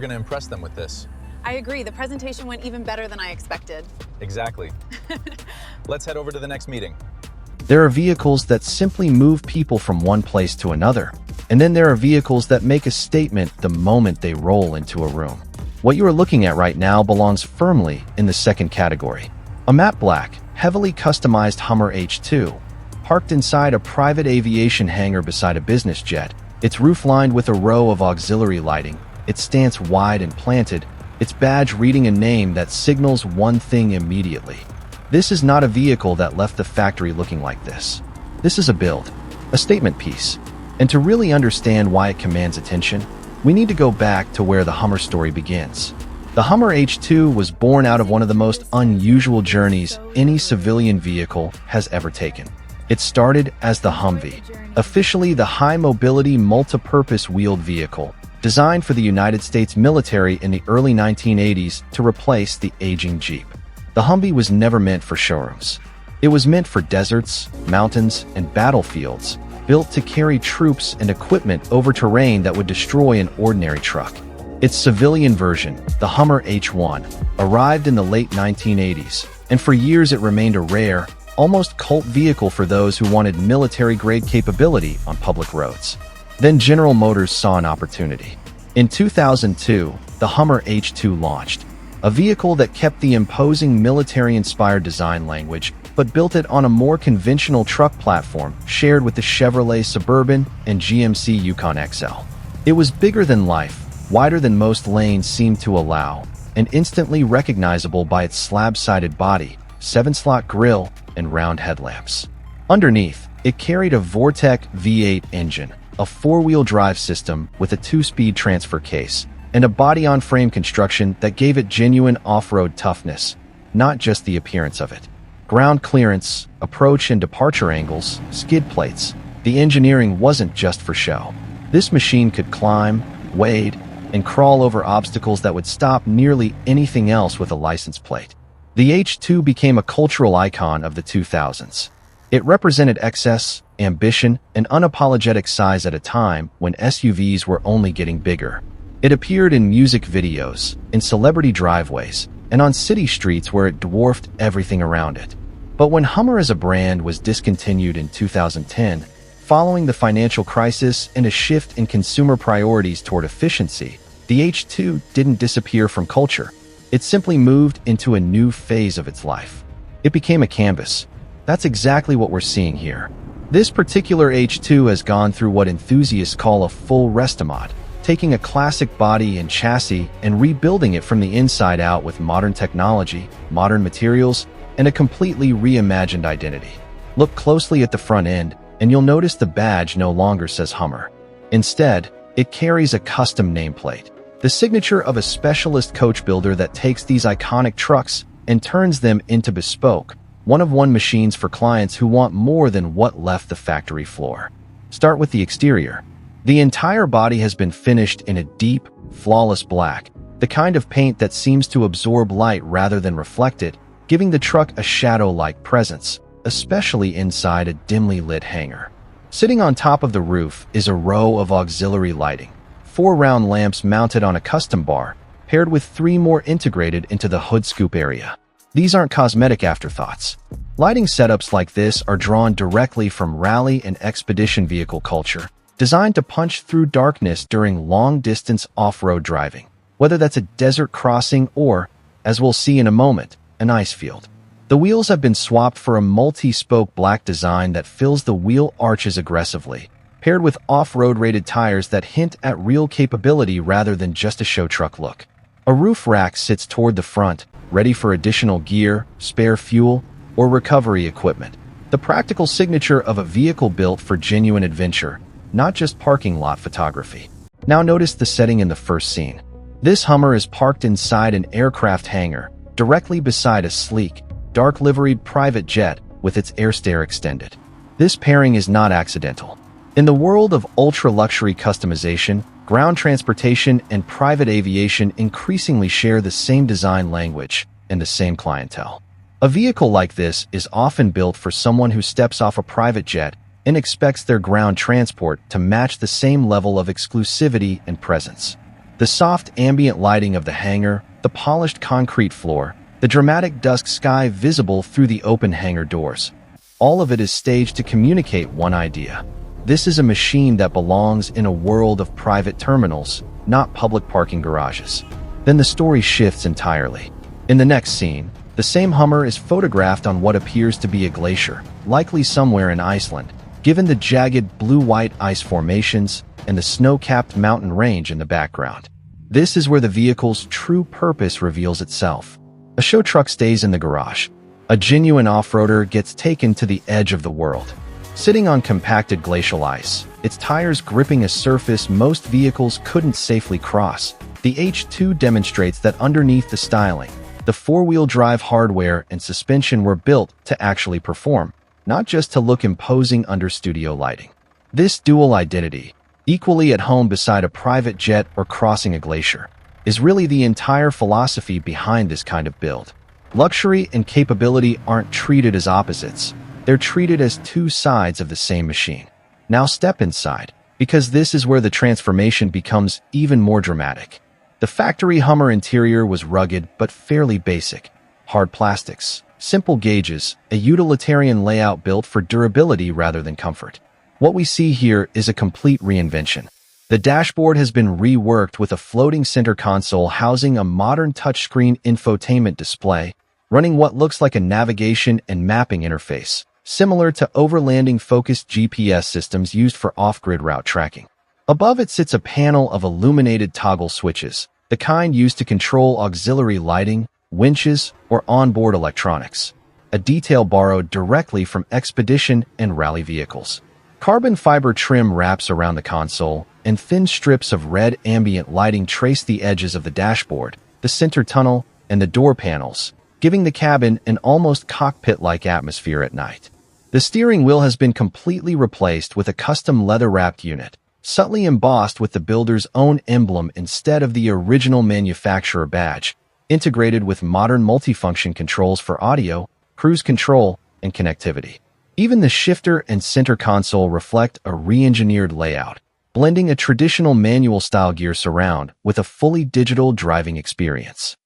were going to impress them with this. I agree. The presentation went even better than I expected. Exactly. Let's head over to the next meeting. There are vehicles that simply move people from one place to another. And then there are vehicles that make a statement the moment they roll into a room. What you are looking at right now belongs firmly in the second category. A matte black, heavily customized Hummer H2, parked inside a private aviation hangar beside a business jet, its roof lined with a row of auxiliary lighting, its stance wide and planted, its badge reading a name that signals one thing immediately. This is not a vehicle that left the factory looking like this. This is a build, a statement piece. And to really understand why it commands attention, we need to go back to where the Hummer story begins. The Hummer H2 was born out of one of the most unusual journeys any civilian vehicle has ever taken. It started as the Humvee, officially the high-mobility multi-purpose wheeled vehicle, designed for the United States military in the early 1980s to replace the aging Jeep. The Humvee was never meant for showrooms. It was meant for deserts, mountains, and battlefields, built to carry troops and equipment over terrain that would destroy an ordinary truck. Its civilian version, the Hummer H1, arrived in the late 1980s, and for years it remained a rare, almost cult vehicle for those who wanted military-grade capability on public roads. Then General Motors saw an opportunity. In 2002, the Hummer H2 launched, a vehicle that kept the imposing military-inspired design language but built it on a more conventional truck platform shared with the Chevrolet Suburban and GMC Yukon XL. It was bigger than life, wider than most lanes seemed to allow, and instantly recognizable by its slab-sided body, 7-slot grille, and round headlamps. Underneath, it carried a Vortec V8 engine, a 4-wheel drive system with a 2-speed transfer case, and a body-on-frame construction that gave it genuine off-road toughness, not just the appearance of it. Ground clearance, approach and departure angles, skid plates. The engineering wasn't just for show. This machine could climb, wade, and crawl over obstacles that would stop nearly anything else with a license plate. The H2 became a cultural icon of the 2000s. It represented excess, ambition, and unapologetic size at a time when SUVs were only getting bigger. It appeared in music videos, in celebrity driveways, and on city streets where it dwarfed everything around it. But when Hummer as a brand was discontinued in 2010, following the financial crisis and a shift in consumer priorities toward efficiency, the H2 didn't disappear from culture. It simply moved into a new phase of its life. It became a canvas. That's exactly what we're seeing here. This particular H2 has gone through what enthusiasts call a full restomod, taking a classic body and chassis and rebuilding it from the inside out with modern technology, modern materials, and a completely reimagined identity. Look closely at the front end, and you'll notice the badge no longer says Hummer. Instead, it carries a custom nameplate, the signature of a specialist coach builder that takes these iconic trucks and turns them into bespoke, one-of-one machines for clients who want more than what left the factory floor. Start with the exterior. The entire body has been finished in a deep, flawless black, the kind of paint that seems to absorb light rather than reflect it, giving the truck a shadow-like presence, especially inside a dimly lit hangar. Sitting on top of the roof is a row of auxiliary lighting, 4 round lamps mounted on a custom bar, paired with 3 more integrated into the hood scoop area. These aren't cosmetic afterthoughts. Lighting setups like this are drawn directly from rally and expedition vehicle culture, designed to punch through darkness during long-distance off-road driving, whether that's a desert crossing or, as we'll see in a moment, an ice field. The wheels have been swapped for a multi-spoke black design that fills the wheel arches aggressively, paired with off-road rated tires that hint at real capability rather than just a show truck look. A roof rack sits toward the front, ready for additional gear, spare fuel, or recovery equipment. The practical signature of a vehicle built for genuine adventure, not just parking lot photography. Now notice the setting in the first scene. This Hummer is parked inside an aircraft hangar, directly beside a sleek, dark-liveried private jet with its air stair extended. This pairing is not accidental. In the world of ultra-luxury customization, ground transportation and private aviation increasingly share the same design language and the same clientele. A vehicle like this is often built for someone who steps off a private jet and expects their ground transport to match the same level of exclusivity and presence. The soft ambient lighting of the hangar, the polished concrete floor, the dramatic dusk sky visible through the open hangar doors. All of it is staged to communicate one idea. This is a machine that belongs in a world of private terminals, not public parking garages. Then the story shifts entirely. In the next scene, the same Hummer is photographed on what appears to be a glacier, likely somewhere in Iceland, given the jagged blue-white ice formations and the snow-capped mountain range in the background. This is where the vehicle's true purpose reveals itself. A show truck stays in the garage. A genuine off-roader gets taken to the edge of the world. Sitting on compacted glacial ice, its tires gripping a surface most vehicles couldn't safely cross, the H2 demonstrates that underneath the styling, the four-wheel drive hardware and suspension were built to actually perform, not just to look imposing under studio lighting. This dual identity, equally at home beside a private jet or crossing a glacier, is really the entire philosophy behind this kind of build. Luxury and capability aren't treated as opposites. They're treated as two sides of the same machine. Now step inside, because this is where the transformation becomes even more dramatic. The factory Hummer interior was rugged but fairly basic. Hard plastics, simple gauges, a utilitarian layout built for durability rather than comfort. What we see here is a complete reinvention. The dashboard has been reworked with a floating center console housing a modern touchscreen infotainment display, running what looks like a navigation and mapping interface, similar to overlanding-focused GPS systems used for off-grid route tracking. Above it sits a panel of illuminated toggle switches, the kind used to control auxiliary lighting, winches, or onboard electronics, a detail borrowed directly from expedition and rally vehicles. Carbon fiber trim wraps around the console, and thin strips of red ambient lighting trace the edges of the dashboard, the center tunnel, and the door panels, giving the cabin an almost cockpit-like atmosphere at night. The steering wheel has been completely replaced with a custom leather-wrapped unit, subtly embossed with the builder's own emblem instead of the original manufacturer badge, integrated with modern multifunction controls for audio, cruise control, and connectivity. Even the shifter and center console reflect a re-engineered layout, blending a traditional manual-style gear surround with a fully digital driving experience.